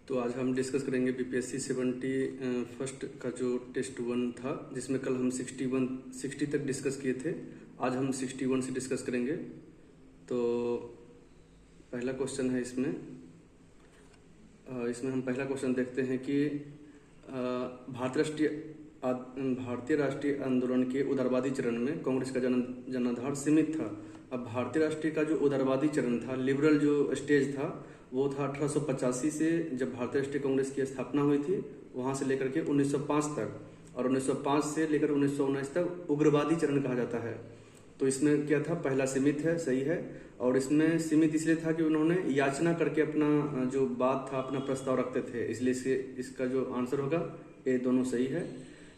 तो आज हम डिस्कस करेंगे बीपीएससी 70 फर्स्ट का जो टेस्ट 1 था, जिसमें कल हम 60 तक डिस्कस किए थे। आज हम 61 से डिस्कस करेंगे। तो पहला क्वेश्चन है इसमें हम पहला क्वेश्चन देखते हैं कि भारतीय राष्ट्रीय आंदोलन के उदारवादी चरण में कांग्रेस का जनाधार सीमित था। अब भारतीय राष्ट्रीय का जो उदारवादी चरण था, लिबरल जो स्टेज था, वो था 1885 से, जब भारतीय राष्ट्रीय कांग्रेस की स्थापना हुई थी, वहां से लेकर के 1905 तक, और 1905 से लेकर 1919 तक उग्रवादी चरण कहा जाता है। तो इसमें क्या था, पहला सीमित है, सही है। और इसमें सीमित इसलिए था कि उन्होंने याचना करके अपना जो बात था, अपना प्रस्ताव रखते थे, इसलिए इसका जो आंसर होगा ये दोनों सही है।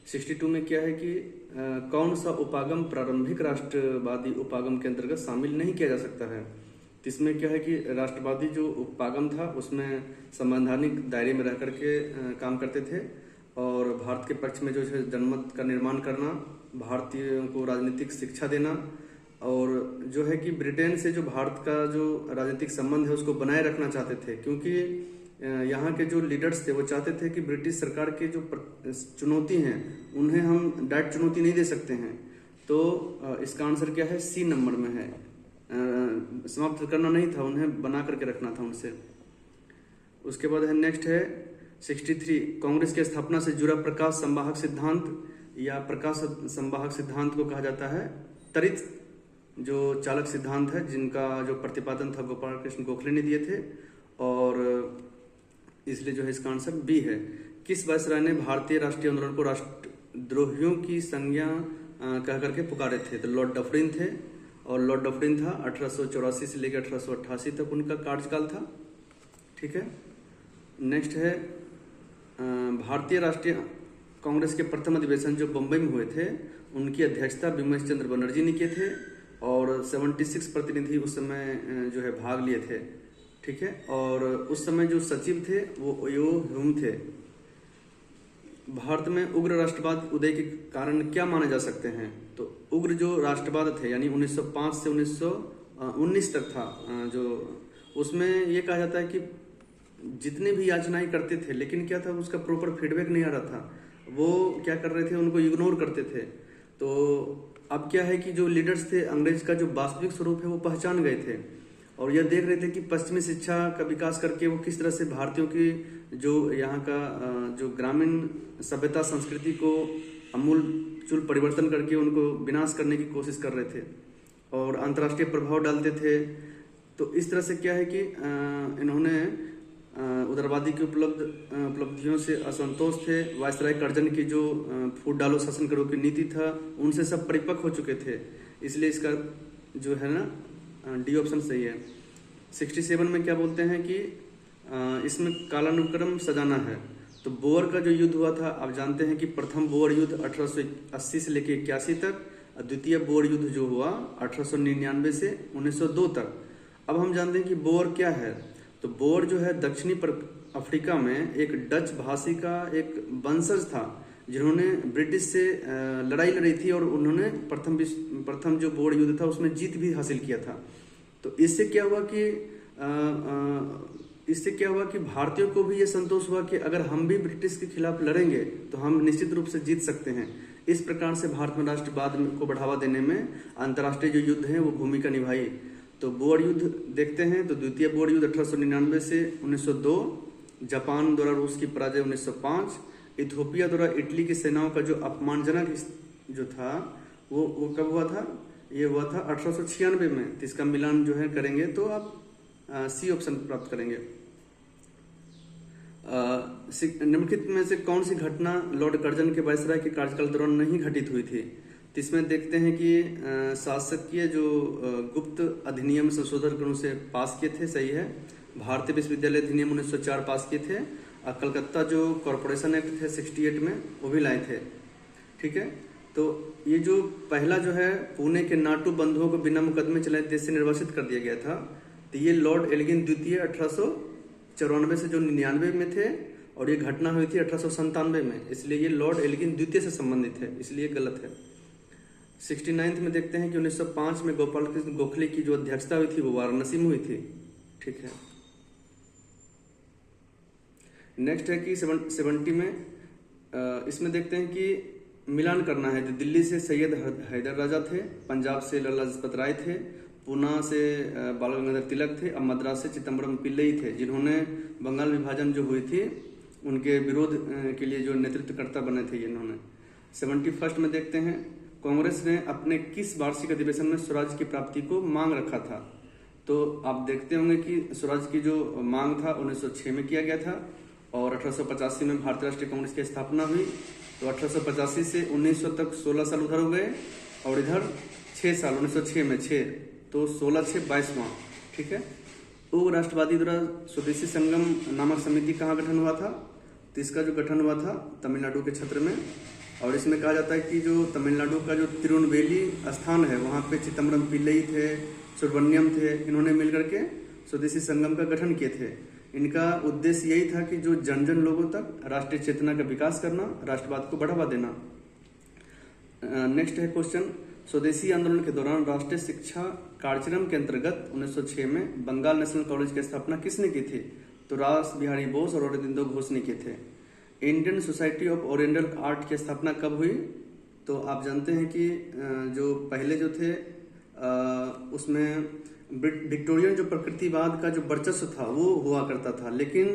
62 में क्या है कि कौन सा उपागम प्रारंभिक राष्ट्रवादी उपागम के अंतर्गत शामिल नहीं किया जा सकता है। तो इसमें क्या है कि राष्ट्रवादी जो उपागम था उसमें संवैधानिक दायरे में रह करके काम करते थे, और भारत के पक्ष में जो है जनमत का निर्माण करना, भारतीयों को राजनीतिक शिक्षा देना, और जो है कि ब्रिटेन से जो भारत का जो राजनीतिक संबंध है उसको बनाए रखना चाहते थे, क्योंकि यहाँ के जो लीडर्स थे वो चाहते थे कि ब्रिटिश सरकार के जो चुनौती हैं उन्हें हम डायरेक्ट चुनौती नहीं दे सकते हैं। तो इसका आंसर क्या है, सी नंबर में है। समाप्त करना नहीं था, उन्हें बना करके रखना था उनसे। उसके बाद है नेक्स्ट है 63, कांग्रेस की स्थापना से जुड़ा प्रकाश संवाहक सिद्धांत या प्रकाश संवाहक सिद्धांत को कहा जाता है त्वरित जो चालक सिद्धांत है, जिनका जो प्रतिपादन था गोपाल कृष्ण गोखले ने दिए थे, और इसलिए जो है इसका आंसर बी है। किस वायसराय ने भारतीय राष्ट्रीय आंदोलन को राष्ट्रद्रोहियों की संज्ञा कह करके पुकारे थे? तो लॉर्ड डफरिन थे, और लॉर्ड डफरिन था 1884 से लेकर 1888 तक उनका कार्यकाल था। ठीक है। नेक्स्ट है भारतीय राष्ट्रीय कांग्रेस के प्रथम अधिवेशन जो बम्बई में हुए थे, उनकी अध्यक्षता बिमल चंद्र बनर्जी ने किए थे, और 76 प्रतिनिधि उस समय जो है भाग लिए थे। ठीक है। और उस समय जो सचिव थे वो यो ह्यूम थे। भारत में उग्र राष्ट्रवाद उदय के कारण क्या माने जा सकते हैं? तो उग्र जो राष्ट्रवाद थे, यानी 1905 से 1919 तक था, जो उसमें ये कहा जाता है कि जितने भी याचनाएं करते थे, लेकिन क्या था, उसका प्रॉपर फीडबैक नहीं आ रहा था, वो क्या कर रहे थे, उनको इग्नोर करते थे। तो अब क्या है कि जो लीडर्स थे, अंग्रेज का जो वास्तविक स्वरूप है वो पहचान गए थे, और यह देख रहे थे कि पश्चिमी शिक्षा का विकास करके वो किस तरह से भारतीयों की जो यहाँ का जो ग्रामीण सभ्यता संस्कृति को अमूल चूल परिवर्तन करके उनको विनाश करने की कोशिश कर रहे थे, और अंतर्राष्ट्रीय प्रभाव डालते थे। तो इस तरह से क्या है कि इन्होंने उदारवादी की उपलब्धियों से असंतोष थे। वायसराय कर्जन की जो फूट डालो शासन करो की नीति था, उनसे सब परिपक्व हो चुके थे, इसलिए इसका जो है ना डी ऑप्शन सही है। 67 में क्या बोलते हैं कि इसमें कालानुक्रम सजाना है। तो बोअर का जो युद्ध हुआ था, आप जानते हैं कि प्रथम बोअर युद्ध 1880 से लेकर 81 तक, द्वितीय बोअर युद्ध जो हुआ 1899 से 1902 तक। अब हम जानते हैं कि बोअर क्या है। तो बोअर जो है दक्षिणी अफ्रीका में एक डच भाषी का एक वंशज था, जिन्होंने ब्रिटिश से लड़ाई लड़ी थी, और उन्होंने प्रथम जो बोअर युद्ध था उसमें जीत भी हासिल किया था। तो इससे क्या हुआ कि भारतीयों को भी ये संतोष हुआ कि अगर हम भी ब्रिटिश के खिलाफ लड़ेंगे तो हम निश्चित रूप से जीत सकते हैं। इस प्रकार से भारत में राष्ट्रवाद को बढ़ावा देने में अंतर्राष्ट्रीय जो युद्ध है वो भूमिका निभाई। तो बोअर युद्ध देखते हैं। तो द्वितीय बोअर युद्ध 1899 से 1902, जापान द्वारा रूस की पराजय 1905, इथियोपिया द्वारा इटली की सेनाओं का जो अपमानजनक जो था वो कब हुआ था? ये हुआ था 1896 में। तो इसका मिलान जो है करेंगे तो आप सी ऑप्शन प्राप्त करेंगे। निम्नलिखित में से कौन सी घटना लॉर्ड कर्जन के वायसराय के कार्यकाल दौरान नहीं घटित हुई थी? तो इसमें देखते हैं कि शासकीय जो गुप्त अधिनियम संशोधन कानून से पास किए थे, सही है। भारतीय विश्वविद्यालय अधिनियम 1904 पास किए थे। कलकत्ता जो कॉरपोरेशन एक्ट थे 68 में, वो भी लाए थे। ठीक है। तो ये जो पहला जो है पुणे के नाटू बंधुओं को बिना मुकदमे चलाए देश से निर्वासित कर दिया गया था। तो ये लॉर्ड एल्गिन द्वितीय 1894 से जो 99 में थे, और ये घटना हुई थी 1897 में, इसलिए ये लॉर्ड एल्गिन द्वितीय से संबंधित है, इसलिए गलत है। 69 में देखते हैं कि 1905 में गोपाल कृष्ण गोखले की जो अध्यक्षता हुई थी वो वाराणसी में हुई थी। ठीक है। नेक्स्ट है कि 70 में इसमें देखते हैं कि मिलान करना है। जो दिल्ली से सैयद हैदर राजा थे, पंजाब से लाला लजपत राय थे, पूना से बाल गंगाधर तिलक थे, और मद्रास से चिदम्बरम पिल्लई थे, जिन्होंने बंगाल विभाजन जो हुई थी उनके विरोध के लिए जो नेतृत्वकर्ता बने थे इन्होंने। 71 में देखते हैं कांग्रेस ने अपने किस वार्षिक अधिवेशन में स्वराज की प्राप्ति को मांग रखा था। तो आप देखते होंगे कि स्वराज की जो मांग था 1906 में किया गया था, और 1885 में भारतीय राष्ट्रीय कांग्रेस की स्थापना हुई। तो 1885 से 1900 तक 16 साल उधर हो गए, और इधर 6 साल 1906 में 6, तो 16/6 22वां। ठीक है। उग्र राष्ट्रवादी द्वारा स्वदेशी संगम नामक समिति कहाँ गठन हुआ था? तो इसका जो गठन हुआ था तमिलनाडु के क्षेत्र में, और इसमें कहा जाता है कि जो तमिलनाडु का जो तिरुनेलवेली स्थान है वहाँ पे चिदम्बरम पिल्लई थे, सुब्रमण्यम थे, इन्होंने मिलकर के स्वदेशी संगम का गठन किए थे। इनका उद्देश्य यही था कि जो जन जन लोगों तक राष्ट्रीय चेतना का विकास करना, राष्ट्रवाद को बढ़ावा देना। नेक्स्ट है क्वेश्चन, स्वदेशी आंदोलन के दौरान राष्ट्रीय शिक्षा कार्यक्रम के अंतर्गत 1906 में बंगाल नेशनल कॉलेज की स्थापना किसने की थी? तो रास बिहारी बोस और अरविंदो घोष ने किए थे। Indian society of oriental art की स्थापना कब हुई? तो आप जानते हैं कि जो पहले जो थे उसमें विक्टोरियन जो प्रकृतिवाद का जो वर्चस्व था वो हुआ करता था, लेकिन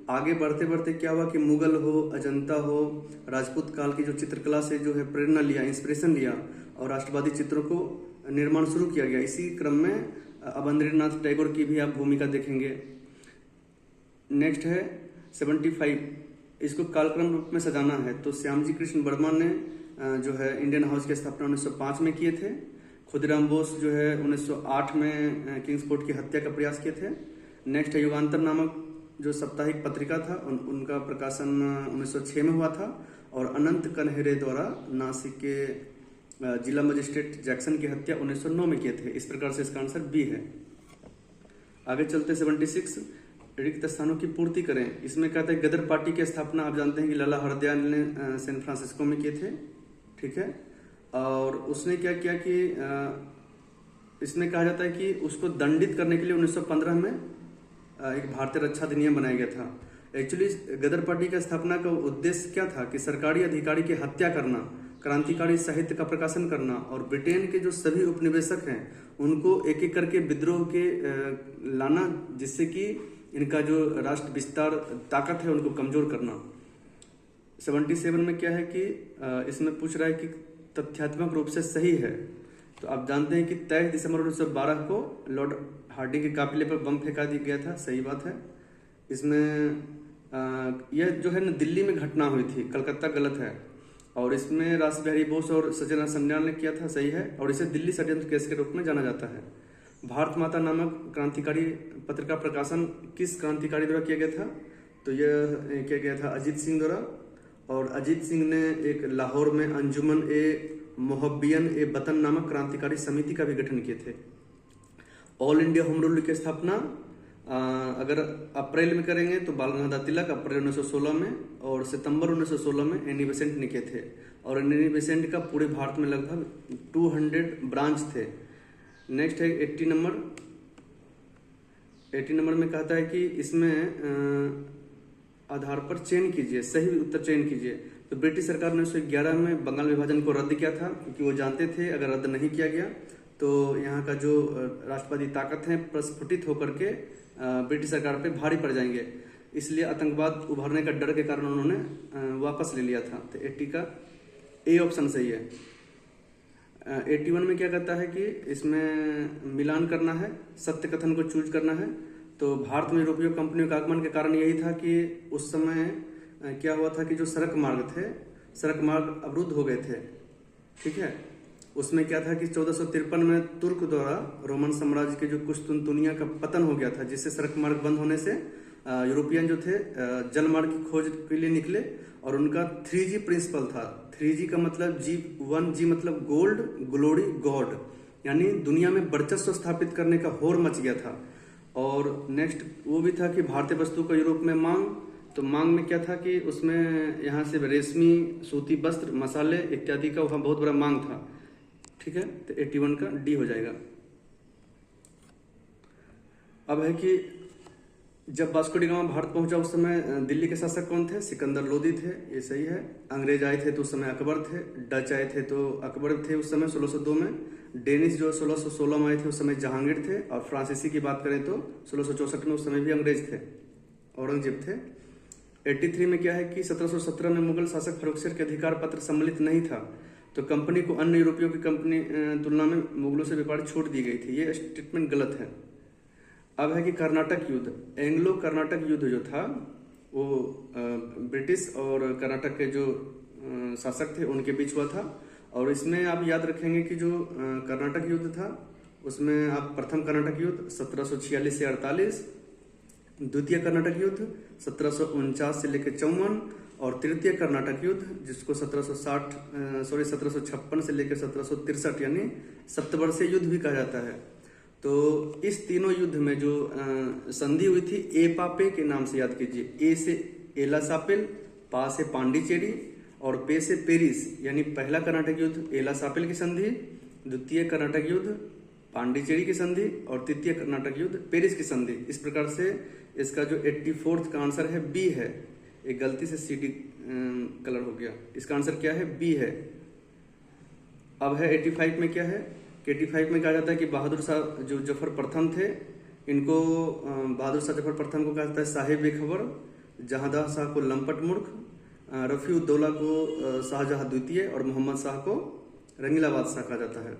आगे बढ़ते बढ़ते क्या हुआ कि मुगल हो, अजंता हो, राजपूत काल की जो चित्रकला से जो है प्रेरणा लिया, इंस्पिरेशन लिया, और राष्ट्रवादी चित्रों को निर्माण शुरू किया गया। इसी क्रम में अवनींद्रनाथ टैगोर की भी आप भूमिका देखेंगे। नेक्स्ट है 75, इसको कालक्रम रूप में सजाना है। तो श्यामजी कृष्ण वर्मा ने जो है इंडियन हाउस की स्थापना 1905 में किए थे। खुदीराम बोस जो है 1908 में किंग्सफोर्ड की हत्या का प्रयास किए थे। नेक्स्ट है युगांतर नामक जो साप्ताहिक पत्रिका था उनका प्रकाशन 1906 में हुआ था, और अनंत कन्हेरे द्वारा नासिक के जिला मजिस्ट्रेट जैक्सन की हत्या 1909 में किए थे। इस प्रकार से इसका आंसर बी है। आगे चलते 76, रिक्त स्थानों की पूर्ति करें। इसमें कहते हैं गदर पार्टी की स्थापना आप जानते हैं कि लाला हरदयाल ने सैन फ्रांसिस्को में किए थे। ठीक है। और उसने क्या किया कि इसमें कहा जाता है कि उसको दंडित करने के लिए 1915 में एक भारतीय रक्षा अधिनियम बनाया गया था। एक्चुअली गदर पार्टी की स्थापना का उद्देश्य क्या था कि सरकारी अधिकारी की हत्या करना, क्रांतिकारी साहित्य का प्रकाशन करना, और ब्रिटेन के जो सभी उपनिवेशक हैं उनको एक एक करके विद्रोह के लाना, जिससे कि इनका जो राष्ट्र विस्तार ताकत है उनको कमजोर करना। 77 में क्या है कि इसमें पूछ रहा है कि तथ्यात्मक रूप से सही है। तो आप जानते हैं कि 23 दिसंबर 1912 को लॉर्ड हार्डिंग के काफिले पर बम फेंका दिया गया था। सही बात है। इसमें यह जो है ना दिल्ली में घटना हुई थी, कलकत्ता गलत है। और इसमें रास बिहारी बोस और सचिन सन्याल ने किया था। सही है। और इसे दिल्ली षड्यंत्र केस के रूप में जाना जाता है। भारत माता नामक क्रांतिकारी पत्र का प्रकाशन किस क्रांतिकारी द्वारा किया गया था? तो यह किया गया था अजीत सिंह द्वारा। और अजीत सिंह ने एक लाहौर में अंजुमन ए मोहब्बियन ए वतन नामक क्रांतिकारी समिति का भी गठन किए थे। ऑल इंडिया होम रूल की स्थापना अगर अप्रैल में करेंगे तो बाल गंगाधर तिलक अप्रैल 1916 में, और सितंबर 1916 में एनी बेसेंट ने किए थे। और एनी बेसेंट का पूरे भारत में लगभग 200 ब्रांच थे। नेक्स्ट है 80 नंबर। 80 नंबर में कहता है कि इसमें आधार पर चयन कीजिए, सही उत्तर चयन कीजिए। तो ब्रिटिश सरकार ने 1911 में बंगाल विभाजन को रद्द किया था, क्योंकि वो जानते थे अगर रद्द नहीं किया गया तो यहाँ का जो राष्ट्रवादी ताकत है प्रस्फुटित होकर के ब्रिटिश सरकार पे भारी पड़ जाएंगे। इसलिए आतंकवाद उभरने का डर के कारण उन्होंने वापस ले लिया था। तो 80 का ए ऑप्शन सही है। 81 में क्या कहता है कि इसमें मिलान करना है, सत्य कथन को चूज करना है। तो भारत में यूरोपीय कंपनियों के आगमन के कारण यही था कि उस समय क्या हुआ था कि जो सड़क मार्ग अवरुद्ध हो गए थे। ठीक है। उसमें क्या था कि 1453 में तुर्क द्वारा रोमन साम्राज्य के जो कुस्तुनतुनिया का पतन हो गया था, जिससे सड़क मार्ग बंद होने से यूरोपियन जो थे जल मार्ग की खोज के लिए निकले। और उनका 3G प्रिंसिपल था। 3G का मतलब G मतलब गोल्ड, ग्लोरी, गॉड, यानी दुनिया में वर्चस्व स्थापित करने का होड़ मच गया था। और नेक्स्ट वो भी था कि भारतीय वस्तु का यूरोप में मांग। तो मांग में क्या था कि उसमें यहाँ से रेशमी, सूती वस्त्र, मसाले इत्यादि का वहाँ बहुत बड़ा मांग था। ठीक है। तो 81 का डी हो जाएगा। अब है कि जब वास्को डी गामा भारत पहुंचा उस समय दिल्ली के शासक कौन थे? सिकंदर लोदी थे, ये सही है। अंग्रेज आए थे तो उस समय अकबर थे। डच आए थे तो अकबर थे उस समय 1602 में। डेनिश जो 1616 में आए थे उस समय जहांगीर थे। और फ्रांसीसी की बात करें तो 1664 में उस समय भी अंग्रेज थे, औरंगजेब थे। 83 में क्या है कि 1717 में मुगल शासक फर्रुखसियर के अधिकार पत्र सम्मिलित नहीं था, तो कंपनी को अन्य यूरोपियों की कंपनी तुलना में मुगलों से व्यापार छूट दी गई थी। ये स्टेटमेंट गलत है। अब है कि कर्नाटक युद्ध, एंग्लो कर्नाटक युद्ध जो था वो ब्रिटिश और कर्नाटक के जो शासक थे उनके बीच हुआ था। और इसमें आप याद रखेंगे कि जो कर्नाटक युद्ध था उसमें आप प्रथम कर्नाटक युद्ध 1746 से 48, द्वितीय कर्नाटक युद्ध 1749 से लेकर 54 और तृतीय कर्नाटक युद्ध जिसको 1756 से लेकर 1763 यानी सप्तवर्षीय युद्ध भी कहा जाता है। तो इस तीनों युद्ध में जो संधि हुई थी एपापे के नाम से याद कीजिए। ए से एलासापेल, पा से पांडिचेरी और पे से पेरिस, यानी पहला कर्नाटक युद्ध एलासापेल की संधि, द्वितीय कर्नाटक युद्ध पांडिचेरी की संधि और तृतीय कर्नाटक युद्ध पेरिस की संधि। इस प्रकार से इसका जो 84th का आंसर है बी है। एक गलती से CD कलर हो गया, इसका आंसर क्या है? बी है। अब है 85 में क्या है? 85 में कहा जाता है कि बहादुर शाह जो जफर प्रथम थे, इनको बहादुर शाह जफर प्रथम को कहा जाता है साहिब बेखबर, जहांदार शाह को लंपट मूर्ख, रफी उद्दौला को शाहजहां द्वितीय और मोहम्मद शाह को रंगीला बादशाह कहा जाता है।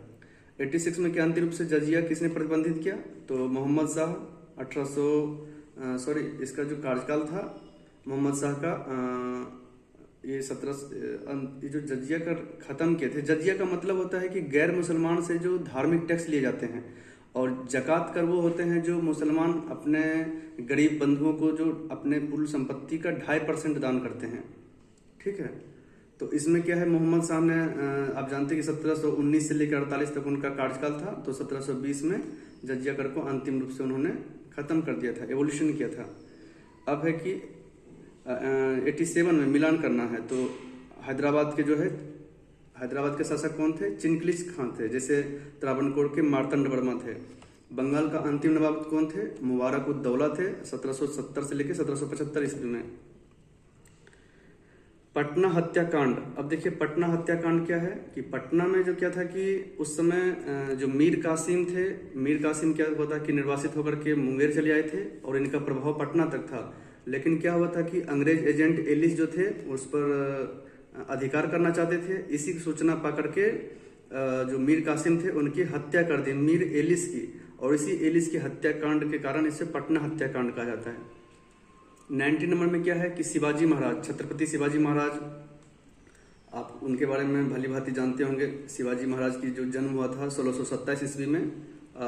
86 में क्या अंतिम रूप से जजिया किसने प्रतिबंधित किया? तो मोहम्मद शाह। 1800 इसका जो कार्यकाल था मोहम्मद शाह का ये 17 ये जो जजिया कर खत्म किए थे। जजिया का मतलब होता है कि गैर मुसलमान से जो धार्मिक टैक्स लिए जाते हैं, और जकात कर वो होते हैं जो मुसलमान अपने गरीब बंधुओं को जो अपने कुल संपत्ति का 2.5% दान करते हैं। ठीक है, तो इसमें क्या है, मोहम्मद शाह ने आप जानते हैं कि 1719 से लेकर 48 तक उनका कार्यकाल था, तो 1720 में जजिया कर को अंतिम रूप से उन्होंने खत्म कर दिया था, एवोल्यूशन किया था। अब है कि 87 में मिलान करना है, तो हैदराबाद के जो है हैदराबाद के शासक कौन थे? चिनकलिश खान थे, जैसे त्रावणकोर के मार्तंड वर्मा थे। बंगाल का अंतिम नवाब कौन थे? मुबारक उद दौला थे, 1770 से लेकर 1775 ईस्वी में। पटना हत्याकांड। अब देखिए पटना हत्याकांड क्या है कि पटना में जो क्या था कि उस समय जो मीर कासिम थे, मीर कासिम क्या हुआ था कि निर्वासित होकर के मुंगेर चले आए थे और इनका प्रभाव पटना तक था। लेकिन क्या हुआ था कि अंग्रेज एजेंट एलिस जो थे उस पर अधिकार करना चाहते थे। इसी की सूचना पा करके जो मीर कासिम थे उनकी हत्या कर दी, मीर एलिस की, और इसी एलिस की हत्याकांड के कारण इसे पटना हत्याकांड कहा जाता है। 90 नंबर में क्या है कि शिवाजी महाराज, छत्रपति शिवाजी महाराज, आप उनके बारे में भली भांति जानते होंगे। शिवाजी महाराज की जो जन्म हुआ था 1627 ईस्वी में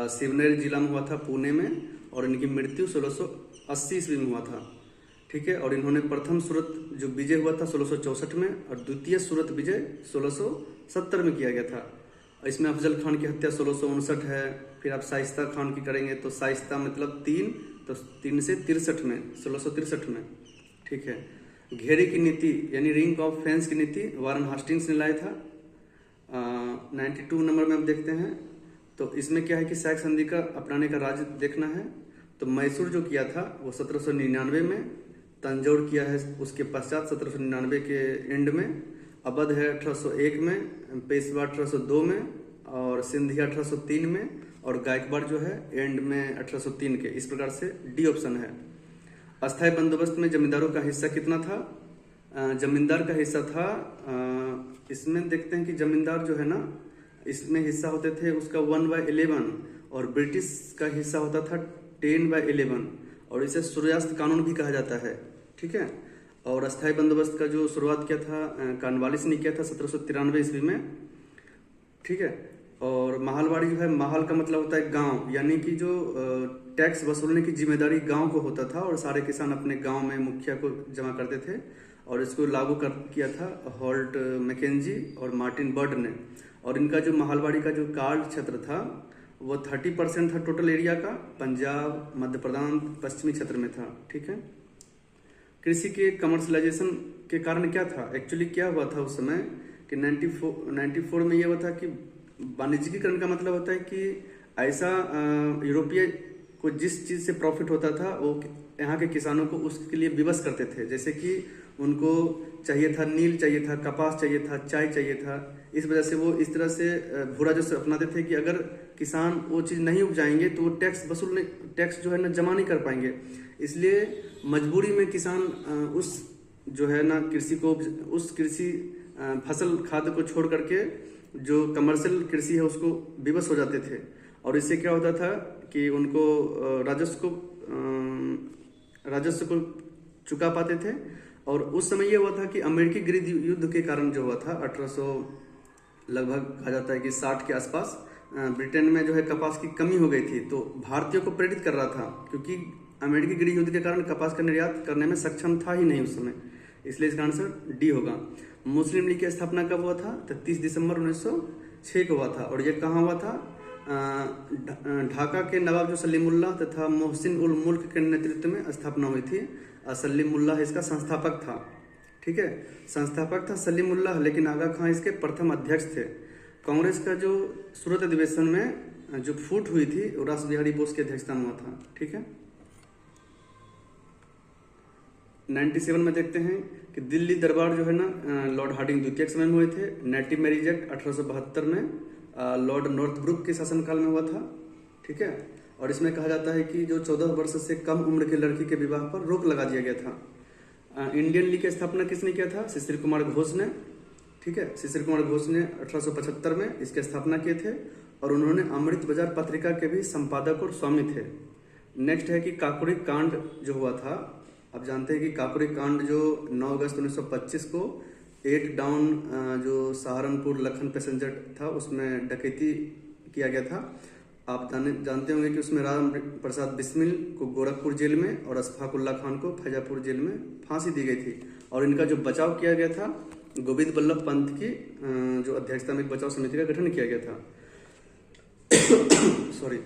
शिवनेर जिला में हुआ था, पुणे में, और इनकी मृत्यु 1680 ईस्वी में हुआ था। ठीक है, और इन्होंने प्रथम सूरत जो विजय हुआ था 1664 में, और द्वितीय सूरत विजय 1670 में किया गया था। इसमें अफजल खान की हत्या 1659 है। फिर आप शाइस्ता खान की करेंगे तो शाइस्ता मतलब 3, तो 3 से 63 में, 1663 में। ठीक है, घेरे की नीति यानी रिंग ऑफ फेंस की नीति वारन हास्टिंग्स ने लाया था। 92 नंबर में आप देखते हैं, तो इसमें क्या है कि सैक संधि का अपनाने का राज्य देखना है। तो मैसूर जो किया था वो 1799 में, तंजौर किया है उसके पश्चात 1799 के एंड में, अवध है 1801 में, पेशवा 1802 में, और सिंधिया 1803 में, और गायकवाड़ जो है एंड में 1803 के। इस प्रकार से डी ऑप्शन है। अस्थायी बंदोबस्त में जमींदारों का हिस्सा कितना था? जमींदार का हिस्सा था, इसमें देखते हैं कि जमींदार जो है ना, इसमें हिस्सा होते थे उसका 1/11, और ब्रिटिश का हिस्सा होता था 10/11, और इसे सूर्यास्त कानून भी कहा जाता है। ठीक है, और अस्थायी बंदोबस्त का जो शुरुआत किया था कॉर्नवालिस ने किया था 1793 ईस्वी में। ठीक है, और महालवाड़ी जो है, महाल का मतलब होता है गांव, यानी कि जो टैक्स वसूलने की जिम्मेदारी गांव को होता था, और सारे किसान अपने गांव में मुखिया को जमा करते थे, और इसको लागू किया था हॉल्ट मैकेंजी और मार्टिन बर्ड ने। और इनका जो महालवाड़ी का जो कार्ड क्षेत्र था वो 30% था टोटल एरिया का, पंजाब, मध्य प्रदेश, पश्चिमी क्षेत्र में था। ठीक है, कृषि के कमर्शलाइजेशन के कारण क्या था, एक्चुअली क्या हुआ था उस समय कि 94 में ये हुआ था कि वाणिज्यिकरण का मतलब होता है कि ऐसा यूरोपीय को जिस चीज़ से प्रॉफिट होता था वो यहाँ के किसानों को उसके लिए विवश करते थे। जैसे कि उनको चाहिए था नील, चाहिए था कपास, चाहिए था चाय, चाहिए था। इस वजह से वो इस तरह से भूरा जो अपनाते थे कि अगर किसान वो चीज़ नहीं उपजाएंगे तो वो टैक्स जो है ना जमा नहीं कर पाएंगे। इसलिए मजबूरी में किसान उस जो है ना कृषि फसल खाद्य को छोड़ करके जो कमर्शियल कृषि है उसको विवश हो जाते थे। और इससे क्या होता था कि उनको राजस्व को चुका पाते थे। और उस समय ये हुआ था कि अमेरिकी गृह युद्ध के कारण जो हुआ था 1800 लगभग कहा जाता है कि 60 के आसपास ब्रिटेन में जो है कपास की कमी हो गई थी, तो भारतीयों को प्रेरित कर रहा था, क्योंकि अमेरिकी गृह युद्ध के कारण कपास का निर्यात करने में सक्षम था ही नहीं उस समय। इसलिए इसका आंसर डी होगा। मुस्लिम लीग की स्थापना कब हुआ था? 30 दिसंबर 1906 को हुआ था। और ये कहाँ हुआ था? ढाका के नवाब जो सलीमुल्लाह तथा मोहसिन उल मुल्क के नेतृत्व में स्थापना हुई थी। सलीमुल्लाह इसका संस्थापक था। ठीक है, संस्थापक था सलीमुल्लाह, लेकिन आगा खां इसके प्रथम अध्यक्ष थे। कांग्रेस का जो सूरत अधिवेशन में जो फूट हुई थी वो रास बिहारी बोस की अध्यक्षता में हुआ था। ठीक है, 97 में देखते हैं कि दिल्ली दरबार जो है ना लॉर्ड हार्डिंग द्वितीय के समय में हुए थे। नेटिव मैरिज एक्ट 1872 में लॉर्ड नॉर्थब्रुक के शासनकाल में हुआ था। ठीक है, और इसमें कहा जाता है कि जो 14 वर्ष से कम उम्र की लड़की के विवाह पर रोक लगा दिया गया था। इंडियन लीग की स्थापना किसने किया था? शिशिर कुमार घोष ने। ठीक है, शिशिर कुमार घोष ने 1875 में इसकी स्थापना किए थे और उन्होंने अमृत बाजार पत्रिका के भी संपादक और स्वामी थे। नेक्स्ट है कि काकोरी कांड जो हुआ था। आप जानते हैं कि काकोरी कांड जो 9 अगस्त 1925 को 8 डाउन जो सहारनपुर लखन पैसेंजर था उसमें डकैती किया गया था। आप जानते होंगे कि उसमें राम प्रसाद बिस्मिल को गोरखपुर जेल में और अशफाकुल्ला खान को फैजापुर जेल में फांसी दी गई थी। और इनका जो बचाव किया गया था, गोविंद बल्लभ पंत की जो अध्यक्षता में एक बचाव समिति का गठन किया गया था। सॉरी।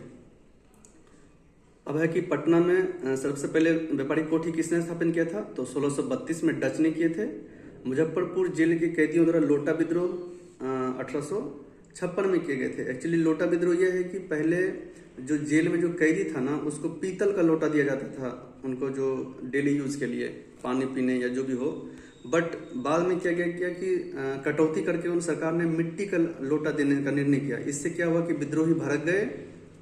अब है कि पटना में सबसे पहले व्यापारी कोठी किसने स्थापन किया था? तो 1632 में डच ने किए थे। मुजफ्फरपुर जेल के कैदियों द्वारा लोटा विद्रोह 1856 में किए गए थे। एक्चुअली लोटा विद्रोह यह है कि पहले जो जेल में जो कैदी था ना उसको पीतल का लोटा दिया जाता था उनको, जो डेली यूज के लिए पानी पीने या जो भी हो। बट बाद में क्या कि कटौती करके उन सरकार ने मिट्टी का लोटा देने का निर्णय किया। इससे क्या हुआ कि विद्रोही भड़क गए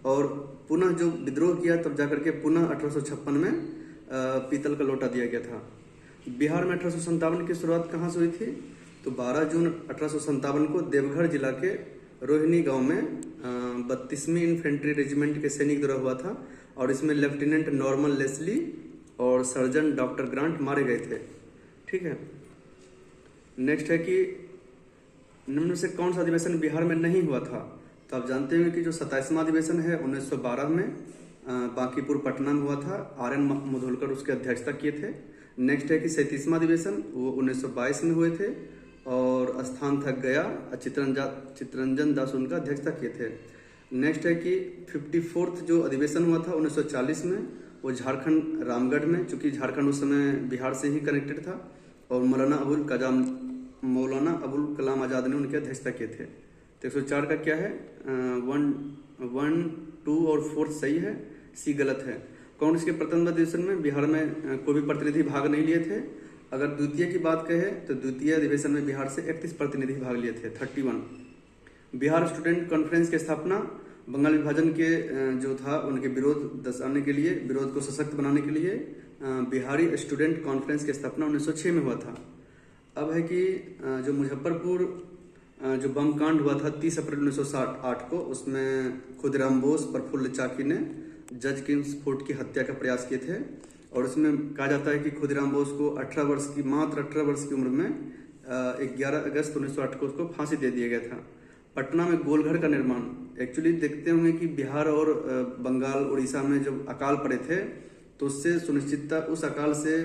और पुनः जो विद्रोह किया तब जाकर के पुनः 1856 में पीतल का लोटा दिया गया था। बिहार में 1857 की शुरुआत कहाँ से हुई थी? तो 12 जून 1857 को देवघर जिला के रोहिणी गांव में 32वीं इन्फेंट्री रेजिमेंट के सैनिक द्वारा हुआ था और इसमें लेफ्टिनेंट नॉर्मन लेस्ली और सर्जन डॉक्टर ग्रांट मारे गए थे। ठीक है, नेक्स्ट है कि निम्न से कौन सा अधिवेशन बिहार में नहीं हुआ था? तो आप जानते हैं कि जो 27वां अधिवेशन है 1912 में बांकीपुर पटना में हुआ था। RN मुधोलकर उसकी अध्यक्षता किए थे। नेक्स्ट है कि 37वां अधिवेशन वो 1922 में हुए थे और स्थान था गया। चित्तरंजन दास उनका अध्यक्षता किए थे। नेक्स्ट है कि 54th जो अधिवेशन हुआ था 1940 में वो झारखंड रामगढ़ में, चूंकि झारखंड उस समय बिहार से ही कनेक्टेड था और मौलाना अबुल कलाम आज़ाद ने उनकी अध्यक्षता किए थे। तो 104 का क्या है? 1, 2 और 4 सही है, सी गलत है। कांग्रेस के प्रथम अधिवेशन में बिहार में कोई भी प्रतिनिधि भाग नहीं लिए थे। अगर द्वितीय की बात कहें तो द्वितीय अधिवेशन में बिहार से 31 प्रतिनिधि भाग लिए थे, 31। बिहार स्टूडेंट कॉन्फ्रेंस की स्थापना बंगाल विभाजन के जो था उनके विरोध दर्शाने के लिए, विरोध को सशक्त बनाने के लिए बिहारी स्टूडेंट कॉन्फ्रेंस की स्थापना 1906 में हुआ था। अब है कि जो मुजफ्फरपुर जो बम कांड हुआ था 30 अप्रैल 1908 को, उसमें खुदराम बोस प्रफुल्ल चाकी ने जज किंग्सफोर्ड की हत्या का प्रयास किए थे। और उसमें कहा जाता है कि खुदराम बोस को मात्र 18 वर्ष की उम्र में 11 अगस्त 1908 को उसको फांसी दे दिया गया था। पटना में गोलघर का निर्माण, एक्चुअली देखते होंगे कि बिहार और बंगाल उड़ीसा में जब अकाल पड़े थे तो उससे सुनिश्चितता, उस अकाल से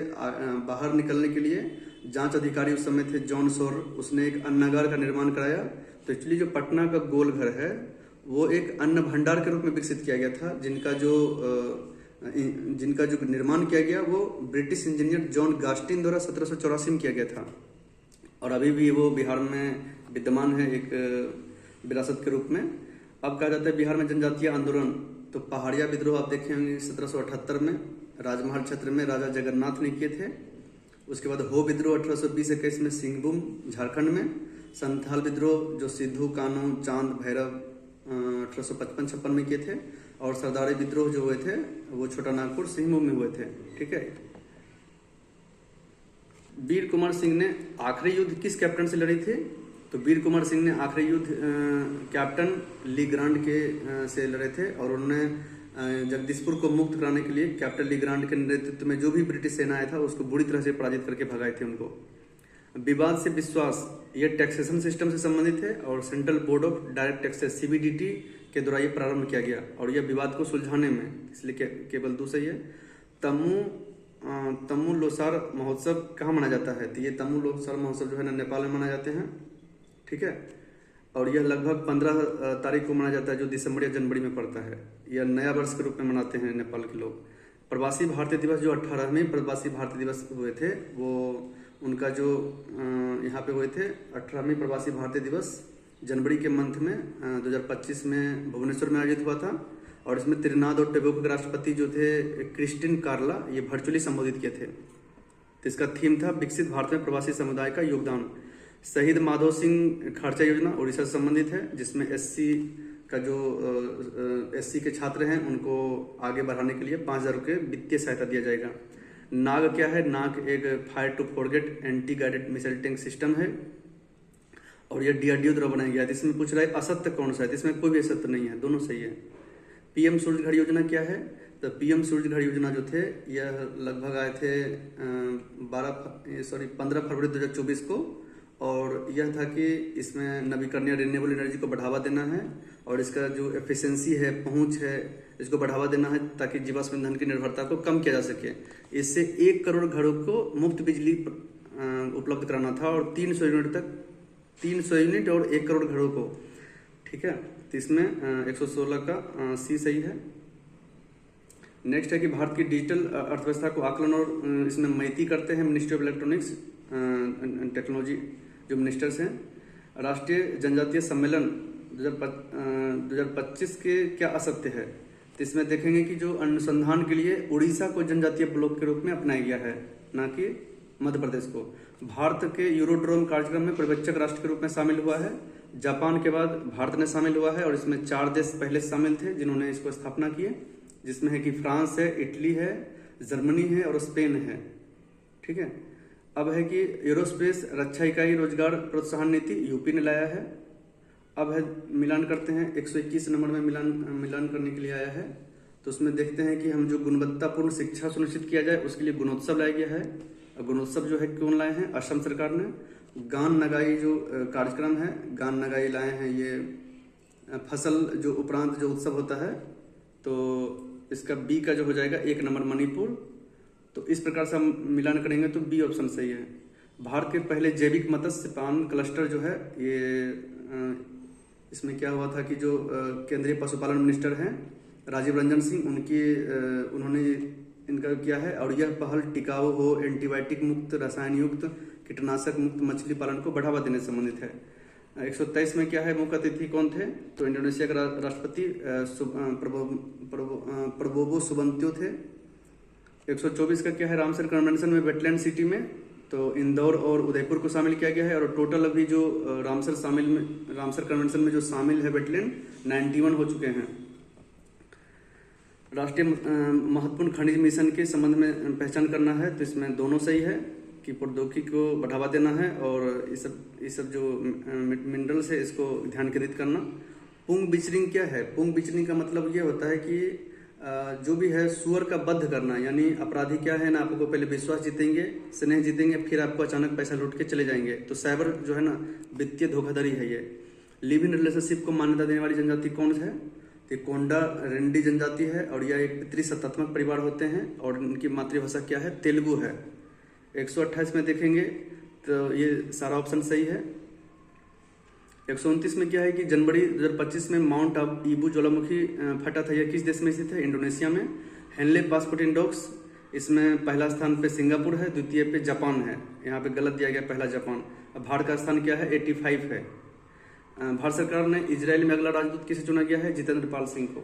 बाहर निकलने के लिए जांच अधिकारी उस समय थे जॉन सोर, उसने एक अन्नागार का निर्माण कराया। तो एक्चुअली जो पटना का गोलघर है वो एक अन्न भंडार के रूप में विकसित किया गया था, जिनका जो निर्माण किया गया वो ब्रिटिश इंजीनियर जॉन गास्टिन द्वारा 1784 में किया गया था। और अभी भी वो बिहार में विद्यमान है एक विरासत के रूप में। अब कहा जाता है बिहार में जनजातीय आंदोलन, तो पहाड़िया विद्रोह आप देखे होंगे 1778 में राजमहल क्षेत्र में राजा जगन्नाथ ने किए थे। उसके बाद हो विद्रोह 1820-21 में सिंहभूम झारखंड में। संथाल विद्रोह जो सिद्धू कान्हू चांद भैरव 1855-56 में किए थे। और सरदारी विद्रोह जो हुए थे वो छोटा नागपुर सिंहभूम में हुए थे। ठीक है। वीर कुंवर सिंह ने आखिरी युद्ध किस कैप्टन से लड़ी थी? तो वीर कुंवर सिंह ने आखिरी युद्ध कैप्टन ली ग्रांड के से लड़े थे और उन्होंने जगदीशपुर को मुक्त कराने के लिए कैप्टन ली ग्रांड के नेतृत्व में जो भी ब्रिटिश सेना आया था उसको बुरी तरह से पराजित करके भगाए थे उनको। विवाद से विश्वास ये टैक्सेशन सिस्टम से संबंधित है और central board of direct taxes CBDT के द्वारा ये प्रारंभ किया गया और यह विवाद को सुलझाने में, इसलिए केवल दो सही है। तमु लोसार महोत्सव कहाँ मनाया जाता है? तो ये तमु लोसार महोत्सव जो है ना नेपाल में मनाया जाते हैं। ठीक है। और यह लगभग 15 तारीख को मनाया जाता है जो दिसंबर या जनवरी में पड़ता है। यह नया वर्ष के रूप में मनाते हैं नेपाल के लोग। प्रवासी भारतीय दिवस जो 18वें प्रवासी भारतीय दिवस हुए थे वो उनका जो यहाँ पे हुए थे 18वें प्रवासी भारतीय दिवस जनवरी के मंथ में 2025 में भुवनेश्वर में आयोजित हुआ था। और इसमें त्रिनाद और टोबैगो के राष्ट्रपति जो थे क्रिस्टिन कार्ला ये वर्चुअली संबोधित किए थे। तो इसका थीम था विकसित भारत में प्रवासी समुदाय का योगदान। शहीद माधव सिंह खर्चा योजना उड़ीसा से संबंधित है जिसमें SC का जो SC के छात्र हैं उनको आगे बढ़ाने के लिए 5,000 रुपये वित्तीय सहायता दिया जाएगा। नाग क्या है? नाग एक fire to forget anti guided missile tank system है और यह DRDO द्वारा बनाया गया है। इसमें पूछ रहा है असत्य कौन सा है? इसमें कोई भी असत्य नहीं है, दोनों सही है। PM सूरज घर योजना क्या है? तो PM सूरज घर योजना जो थे यह लगभग आए थे 15 फरवरी 2024 को और यह था कि इसमें नवीकरणीय रिन्यूएबल एनर्जी को बढ़ावा देना है और इसका जो एफिशिएंसी है, पहुंच है, इसको बढ़ावा देना है ताकि जीवाश्म ईंधन की निर्भरता को कम किया जा सके। इससे 1 करोड़ घरों को मुफ्त बिजली उपलब्ध कराना था और 300 यूनिट और 1 करोड़ घरों को। ठीक है। तो इसमें 116 का C सही है। नेक्स्ट है कि भारत की डिजिटल अर्थव्यवस्था को आकलन और इसमें मैती करते हैं मिनिस्ट्री ऑफ इलेक्ट्रॉनिक्स टेक्नोलॉजी जो मिनिस्टर्स हैं। राष्ट्रीय जनजातीय सम्मेलन 2025 के क्या असत्य है? तो इसमें देखेंगे कि जो अनुसंधान के लिए उड़ीसा को जनजातीय ब्लॉक के रूप में अपनाया गया है, ना कि मध्य प्रदेश को। भारत के यूरोड्रोम कार्यक्रम में पर्यवेक्षक राष्ट्र के रूप में शामिल हुआ है। जापान के बाद भारत ने शामिल हुआ है और इसमें 4 देश पहले शामिल थे जिन्होंने इसको स्थापना की है, जिसमें है कि फ्रांस है, इटली है, जर्मनी है और स्पेन है। ठीक है। अब है कि एरोस्पेस रक्षा इकाई रोजगार प्रोत्साहन नीति यूपी ने लाया है। अब है मिलान करते हैं 121 नंबर में मिलान करने के लिए आया है। तो उसमें देखते हैं कि हम जो गुणवत्तापूर्ण शिक्षा सुनिश्चित किया जाए उसके लिए गुणोत्सव लाया गया है। गुणोत्सव जो है कौन लाए हैं? असम सरकार ने। गान नगाई जो कार्यक्रम है, गान नगाई लाए हैं ये फसल जो उपरांत जो उत्सव होता है। तो इसका B का जो हो जाएगा 1 नंबर मणिपुर। तो इस प्रकार से हम मिलान करेंगे तो B ऑप्शन सही है। भारत के पहले जैविक मत्स्य पालन क्लस्टर जो है ये इसमें क्या हुआ था कि जो केंद्रीय पशुपालन मिनिस्टर हैं राजीव रंजन सिंह उन्होंने इनका किया है और यह पहल टिकाऊ हो, एंटीबायोटिक मुक्त, रसायन युक्त, कीटनाशक मुक्त मछली पालन को बढ़ावा देने से संबंधित है। 123 में क्या है? मुख्य अतिथि कौन थे? तो इंडोनेशिया के राष्ट्रपति प्रबोवो सुबंतो थे। 124 का क्या है? रामसर कन्वेंशन में वेटलैंड सिटी में तो इंदौर और उदयपुर को शामिल किया गया है और टोटल अभी जो रामसर कन्वेंशन में जो शामिल है वेटलैंड 91 हो चुके हैं। राष्ट्रीय महत्वपूर्ण खनिज मिशन के संबंध में पहचान करना है तो इसमें दोनों सही है कि प्रौद्योगिकी को बढ़ावा देना है और ये सब जो मिनरल्स है इसको ध्यान केंद्रित करना। पुंग बिचरिंग क्या है? पुंग बिचरिंग का मतलब ये होता है कि जो भी है सुअर का वध करना, यानी अपराधी क्या है ना, आपको पहले विश्वास जीतेंगे, स्नेह जीतेंगे, फिर आपको अचानक पैसा लूट के चले जाएंगे। तो साइबर जो है ना वित्तीय धोखाधड़ी है ये। लिव इन रिलेशनशिप को मान्यता देने वाली जनजाति कौन है? तो कोंडा रेंडी जनजाति है और यह एक पितृसत्तात्मक परिवार होते हैं और इनकी मातृभाषा क्या है? तेलुगु है। 128 में देखेंगे तो ये सारा ऑप्शन सही है। 129 में क्या है कि जनवरी 2025 में माउंट ईबू ज्वालामुखी फटा था। यह किस देश में स्थित है? इंडोनेशिया में। हेनले पासपोर्ट इंडेक्स इसमें पहला स्थान पे सिंगापुर है, द्वितीय पे जापान है। यहाँ पे गलत दिया गया, पहला जापान। अब भारत का स्थान क्या है? 85 है। भारत सरकार ने इजराइल में अगला राजदूत किसे चुना गया है? जितेंद्र पाल सिंह को।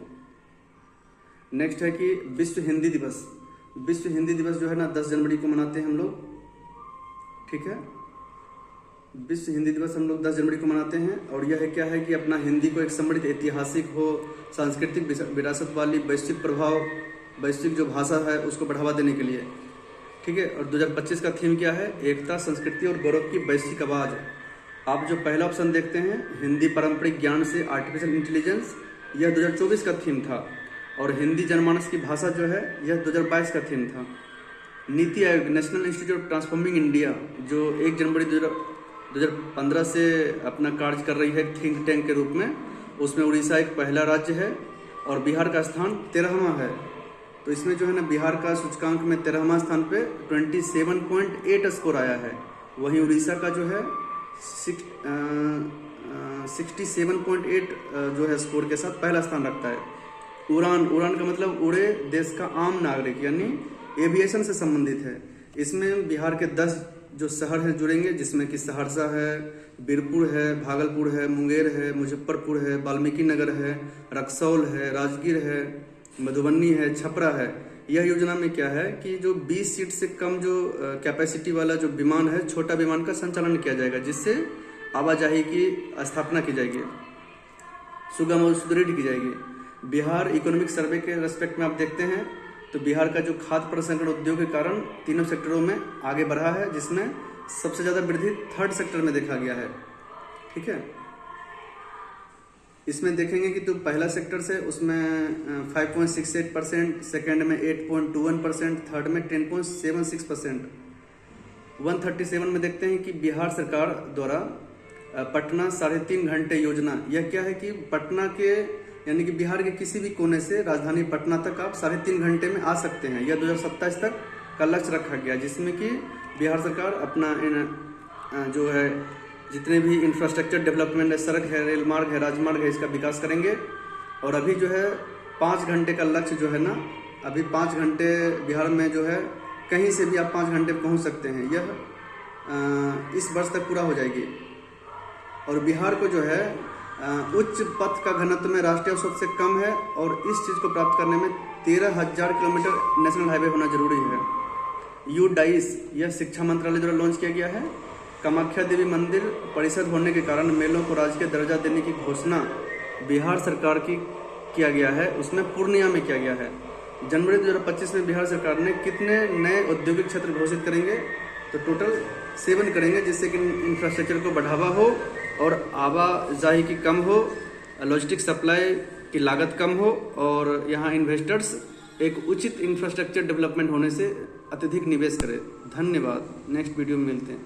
नेक्स्ट है कि विश्व हिंदी दिवस विश्व हिंदी दिवस जो है ना 10 जनवरी को मनाते हैं हम लोग, ठीक है। विश्व हिंदी दिवस हम लोग 10 जनवरी को मनाते हैं और यह क्या है कि अपना हिंदी को एक समृद्ध, ऐतिहासिक हो, सांस्कृतिक विरासत वाली, वैश्विक प्रभाव, वैश्विक जो भाषा है उसको बढ़ावा देने के लिए, ठीक है। और 2025 का थीम क्या है? एकता, संस्कृति और गौरव की वैश्विक आवाज़। आप जो पहला ऑप्शन देखते हैं, हिंदी पारंपरिक ज्ञान से आर्टिफिशियल इंटेलिजेंस, यह 2024 का थीम था। और हिंदी जनमानस की भाषा जो है यह 2022 का थीम था। NITI Aayog, national institute of transforming India, जो 1 जनवरी 2015 से अपना कार्य कर रही है थिंक टैंक के रूप में, उसमें उड़ीसा एक पहला राज्य है और बिहार का स्थान 13वां है। तो इसमें जो है ना बिहार का सूचकांक में 13वां स्थान पे 27.8 स्कोर आया है। वहीं उड़ीसा का जो है 67.8 जो है स्कोर के साथ पहला स्थान रखता है। उड़ान का मतलब उड़े देश का आम नागरिक, यानी एविएशन से संबंधित है। इसमें बिहार के 10 जो शहर हैं जुड़ेंगे, जिसमें कि सहरसा है, बीरपुर है, भागलपुर है, मुंगेर है, मुजफ्फरपुर है, वाल्मीकि नगर है, रक्सौल है, राजगीर है, मधुबनी है, छपरा है। यह योजना में क्या है कि जो 20 सीट से कम जो कैपेसिटी वाला जो विमान है, छोटा विमान का संचालन किया जाएगा, जिससे आवाजाही की स्थापना की जाएगी, सुगम और सुदृढ़ की जाएगी। बिहार इकोनॉमिक सर्वे के रेस्पेक्ट में आप देखते हैं तो बिहार का जो खाद्य प्रसंस्करण उद्योग के कारण तीनों सेक्टरों में आगे बढ़ा है, जिसमें सबसे ज़्यादा वृद्धि 3rd सेक्टर में देखा गया है, ठीक है। इसमें देखेंगे कि तो पहला सेक्टर से उसमें 5.68%, सेकेंड में 8.21%, थर्ड में 10.76%। 137 में देखते हैं कि बिहार सरकार द्वारा पटना 3.5 घंटे योजना, यह क्या है कि पटना के यानी कि बिहार के किसी भी कोने से राजधानी पटना तक आप 3.5 घंटे में आ सकते हैं। यह 2027 तक का लक्ष्य रखा गया, जिसमें कि बिहार सरकार अपना जो है जितने भी इंफ्रास्ट्रक्चर डेवलपमेंट है, सड़क है, रेल मार्ग है, राजमार्ग है, इसका विकास करेंगे। और अभी जो है 5 घंटे का लक्ष्य जो है ना, अभी 5 घंटे बिहार में जो है कहीं से भी आप 5 घंटे पहुंच सकते हैं, यह इस वर्ष तक पूरा हो जाएगी। और बिहार को जो है उच्च पथ का घनत्व में राष्ट्रीय औसत से कम है और इस चीज़ को प्राप्त करने में 13,000 किलोमीटर नेशनल हाईवे होना जरूरी है। U-DICE यह शिक्षा मंत्रालय द्वारा लॉन्च किया गया है। कामाख्या देवी मंदिर परिषद होने के कारण मेलों को राजकीय दर्जा देने की घोषणा बिहार सरकार की किया गया है, उसमें पूर्णिया में किया गया है। जनवरी 2025 में बिहार सरकार ने कितने नए औद्योगिक क्षेत्र घोषित करेंगे? तो टोटल 7 करेंगे, जिससे कि इंफ्रास्ट्रक्चर को बढ़ावा हो और आवाजाही की कम हो, लॉजिस्टिक सप्लाई की लागत कम हो और यहाँ इन्वेस्टर्स एक उचित इंफ्रास्ट्रक्चर डेवलपमेंट होने से अत्यधिक निवेश करें। धन्यवाद। नेक्स्ट वीडियो में मिलते हैं।